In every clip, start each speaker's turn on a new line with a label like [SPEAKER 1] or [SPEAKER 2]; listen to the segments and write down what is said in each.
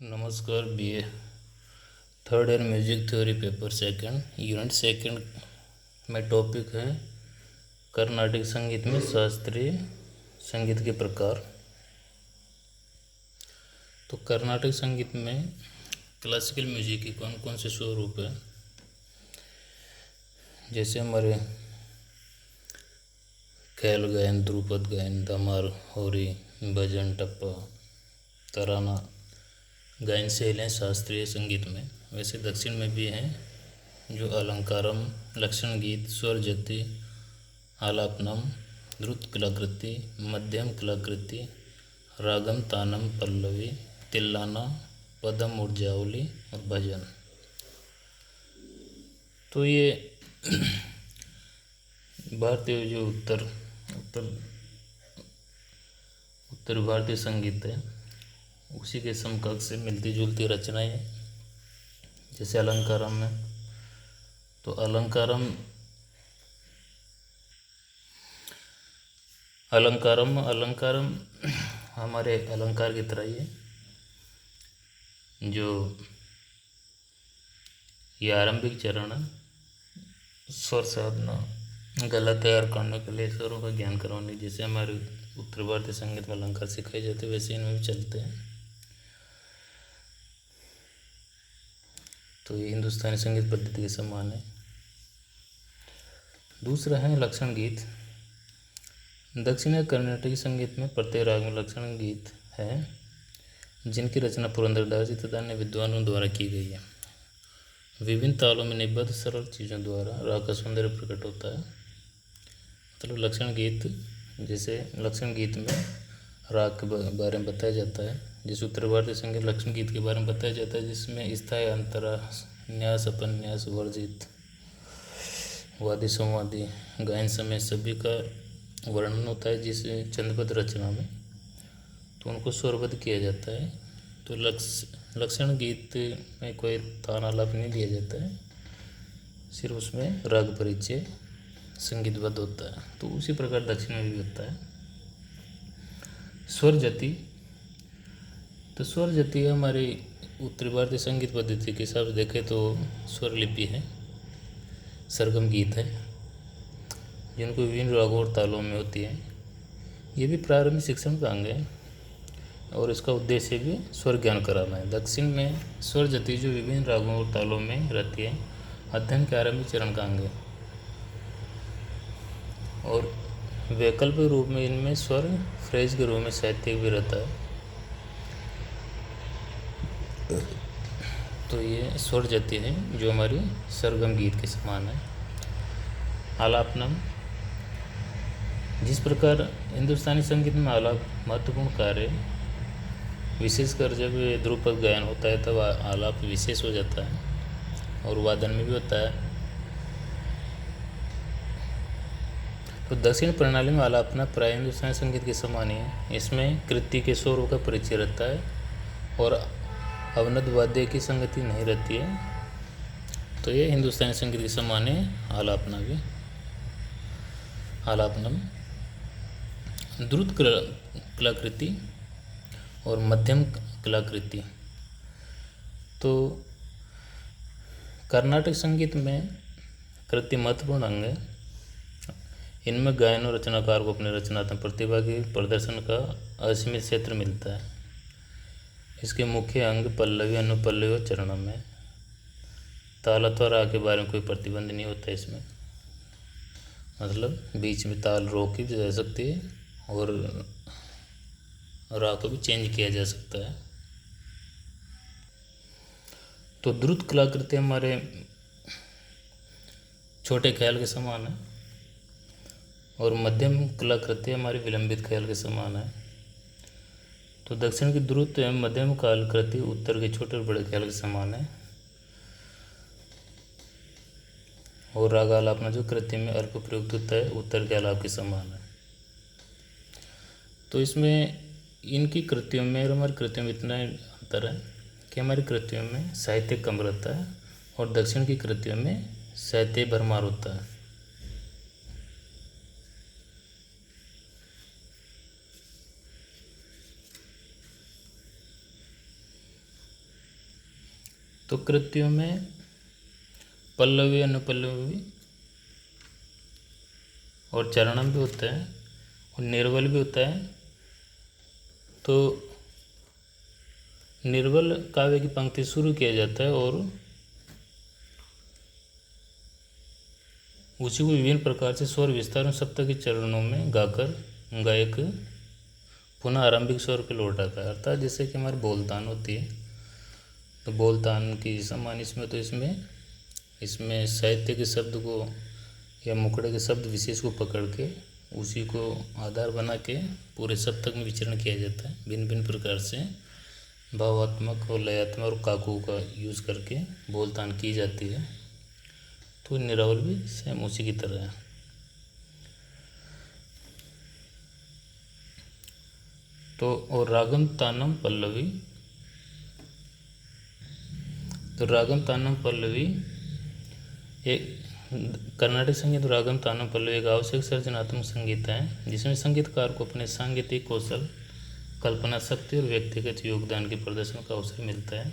[SPEAKER 1] नमस्कार BA third year music theory paper second unit second में topic है कर्नाटक संगीत में शास्त्रीय संगीत के प्रकार। तो कर्नाटक संगीत में क्लासिकल म्यूजिक के कौन कौन से स्वरूप है, जैसे हमारे ख्याल गायन, ध्रुपद गायन, धमार, होरी, भजन, टप्पा, तराना गायन शैलियाँ शास्त्रीय संगीत में। वैसे दक्षिण में भी हैं जो अलंकारम, लक्षण गीत, स्वर जति, आलापनम, द्रुत कलाकृति, मध्यम कलाकृति, रागम, तानम, पल्लवी, तिल्लाना, पदम, ऊर्जावली और भजन। तो ये भारतीय जो उत्तर भारतीय संगीत है उसी के समकक्ष से मिलती जुलती रचनाएं हैं। जैसे अलंकारम में, तो अलंकारम हमारे अलंकार की तरह ही है। जो ये आरंभिक चरण है, स्वर साधना, गला तैयार करने के लिए स्वरों का ज्ञान करवाने, जैसे हमारे उत्तर भारतीय संगीत में अलंकार सिखाए जाते वैसे इनमें भी चलते हैं। तो ये हिंदुस्तानी संगीत पद्धति के समान है। दूसरा है लक्षण गीत। दक्षिण कर्नाटकी संगीत में प्रत्येक राग में लक्षण गीत है जिनकी रचना पुरंदरदास जी तथा अन्य विद्वानों द्वारा की गई है। विभिन्न तालों में निबद्ध सरल चीज़ों द्वारा राग का सौंदर्य प्रकट होता है। मतलब लक्षण गीत, जैसे लक्षण गीत में राग के बारे में बताया जाता है। जैसे उत्तर भारतीय संगीत लक्षण गीत के बारे में बताया जाता है जिसमें स्थायी, अंतरा, न्यास, अपन्यास, वर्जित, वादी, संवादी, गायन समय सभी का वर्णन होता है। जिस छंदबद्ध रचना में तो उनको स्वरबद्ध किया जाता है। तो लक्षण गीत में कोई तान आलाप नहीं दिया जाता है, सिर्फ उसमें राग परिचय संगीतबद्ध होता है। तो उसी प्रकार दक्षिण में भी होता है। स्वर जति, तो स्वर जति हमारी उत्तर भारतीय संगीत पद्धति के हिसाब से देखें तो स्वर लिपि है, सरगम गीत है जिनको विभिन्न रागों और तालों में होती है। ये भी प्रारंभिक शिक्षण का अंग है और इसका उद्देश्य भी स्वर ज्ञान कराना है। दक्षिण में स्वर जति जो विभिन्न रागों और तालों में रहती है, अध्ययन के आरंभिक चरण का अंग है और वैकल्पिक रूप में इनमें स्वर फ्रेज के रूप में साहित्यिक भी रहता है। तो ये स्वर जति है जो हमारी सरगम गीत के समान है। आलापनम, जिस प्रकार हिंदुस्तानी संगीत में आलाप महत्वपूर्ण कार्य, विशेषकर जब ध्रुपद गायन होता है तब आलाप विशेष हो जाता है और वादन में भी होता है। तो दक्षिण प्रणाली में आलापना प्राय हिंदुस्तानी संगीत के समान ही है। इसमें कृति के स्वरों का परिचय रहता है और अवनद वाद्य की संगति नहीं रहती है। तो ये हिंदुस्तानी संगीत के समान है आलापना भी। आलापनम, द्रुत कलाकृति और मध्यम कलाकृति। तो कर्नाटक संगीत में कृति महत्वपूर्ण अंग है। इनमें गायन और रचनाकार को अपने रचनात्मक प्रतिभा के प्रदर्शन का असीमित क्षेत्र मिलता है। इसके मुख्य अंग पल्लवी, अनुपल्लवी और चरणम में। ताल अथवा राग के बारे में कोई प्रतिबंध नहीं होता इसमें, मतलब बीच में ताल रोक की जा सकती है और राग को भी चेंज किया जा सकता है। तो द्रुत कलाकृति हमारे छोटे ख्याल के समान है और मध्यम कलाकृति हमारी विलंबित ख्याल के समान है। तो दक्षिण की द्रुत एवं मध्यम कलाकृति उत्तर के छोटे और बड़े ख्याल के समान है और राग आलापना जो कृति में अल्प प्रयुक्त होता है उत्तर के आलाप के समान है। तो इसमें इनकी कृतियों में और हमारी कृतियों में इतना अंतर है कि हमारी कृतियों में साहित्य कम रहता है और दक्षिण की कृतियों में साहित्य भरमार होता है। तो कृतियों में पल्लवी, अनुपल्लवी और चरणम भी होता है और निर्वल भी होता है। तो निर्वल काव्य की पंक्ति शुरू किया जाता है और उसी को विभिन्न प्रकार से स्वर विस्तार और सप्तक के चरणों में गाकर गायक पुनः आरंभिक स्वर पे लौट आता है। अर्थात जैसे कि हमारी बोलतान होती है, तो बोलतान की समान इसमें, तो इसमें साहित्य के शब्द को या मुखड़े के शब्द विशेष को पकड़ के उसी को आधार बना के पूरे सप्तक में विचरण किया जाता है। भिन्न भिन्न प्रकार से भावात्मक और लयात्मक और काकू का यूज़ करके बोलतान की जाती है। तो निरावल भी सेम उसी की तरह है। तो और रागम तानम पल्लवी, तो रागम तानम पल्लवी एक कर्नाटक संगीत। रागम तानम पल्लवी एक आवश्यक सृजनात्मक संगीत है जिसमें संगीतकार को अपने सांगीतिक कौशल, कल्पना शक्ति और व्यक्तिगत योगदान के प्रदर्शन का अवसर मिलता है।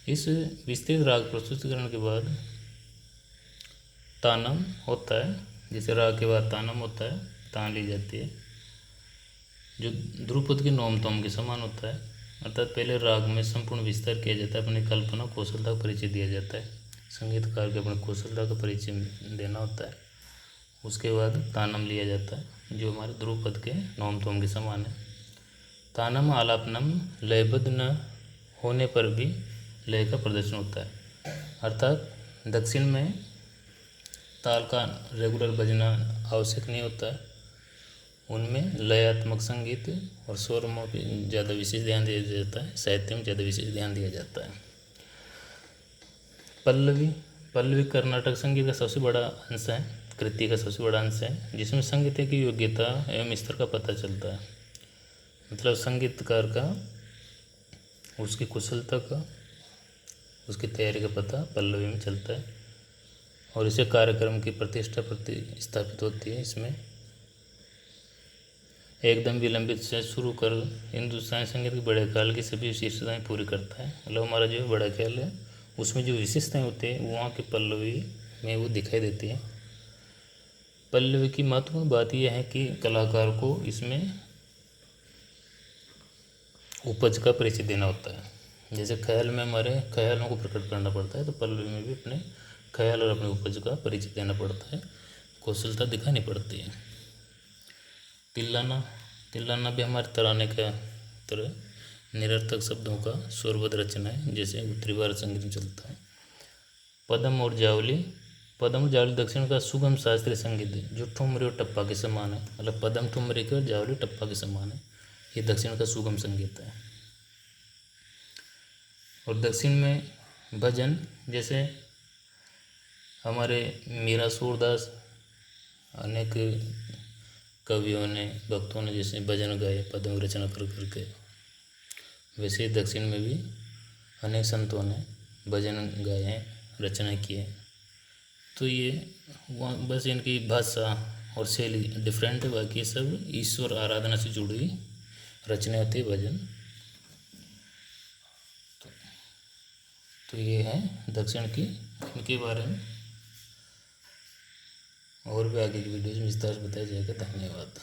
[SPEAKER 1] इस विस्तृत राग प्रस्तुतिकरण के बाद तानम होता है। जैसे राग के बाद तानम होता है, तान ली जाती है, जो ध्रुपद के नोम तोम के समान होता है। अर्थात पहले राग में संपूर्ण विस्तार किया जाता है, अपनी कल्पना कौशलता का परिचय दिया जाता है, संगीतकार के अपने कौशलता का परिचय देना होता है। उसके बाद तानम लिया जाता है जो हमारे ध्रुपद के नोम तोम के समान है। तानम आलापनम लयबद्ध न होने पर भी लय का प्रदर्शन होता है। अर्थात दक्षिण में ताल का रेगुलर बजना आवश्यक नहीं होता है, उनमें लयात्मक संगीत और स्वरमों पे ज़्यादा विशेष ध्यान दिया जाता है, साहित्य में ज़्यादा विशेष ध्यान दिया जाता है। पल्लवी, पल्लवी कर्नाटक संगीत का सबसे बड़ा अंश है, कृति का सबसे बड़ा अंश है, जिसमें संगीत की योग्यता एवं स्तर का पता चलता है। मतलब संगीतकार का उसकी कुशलता का, उसकी तैयारी का पता पल्लवी में चलता है और इसे कार्यक्रम की प्रतिष्ठा प्रतिस्थापित होती है। इसमें एकदम विलंबित से शुरू कर हिंदुस्तानी संगीत के बड़े ख्याल की सभी विशेषताएं पूरी करता है। मतलब हमारा जो बड़ा ख्याल है उसमें जो विशेषताएं होती हैं वो वहाँ के पल्लवी में वो दिखाई देती है। पल्लवी की महत्वपूर्ण बात यह है कि कलाकार को इसमें उपज का परिचय देना होता है। जैसे ख्याल में हमारे ख्यालों को प्रकट करना पड़ता है, तो पल्लवी में भी अपने ख्याल और अपने उपज का परिचय देना पड़ता है, कौशलता दिखानी पड़ती है। तिल्लाना, तिल्लाना भी हमारे तराने का तरह निरर्थक शब्दों का स्वरबद्ध रचना है, जैसे उत्तरी भारत संगीत में चलता है। पदम और जावली, पदम और जावली दक्षिण का सुगम शास्त्रीय संगीत है जो ठुमरी और टप्पा के समान है। मतलब पदम ठुमरी के और जावली टप्पा के समान है, ये दक्षिण का सुगम संगीत है। और दक्षिण में भजन, जैसे हमारे मीरा सूरदास, अनेक कवियों ने, भक्तों ने जैसे भजन गाए पदों की रचना कर करके, वैसे ही दक्षिण में भी अनेक संतों ने भजन गाए हैं, रचना की है। तो ये बस इनकी भाषा और शैली डिफरेंट है, बाकी सब ईश्वर आराधना से जुड़ी रचना होती है भजन। तो ये है दक्षिण की, इनके बारे में और भी आगे की वीडियोज में विस्तार से बताया जाएगा। धन्यवाद।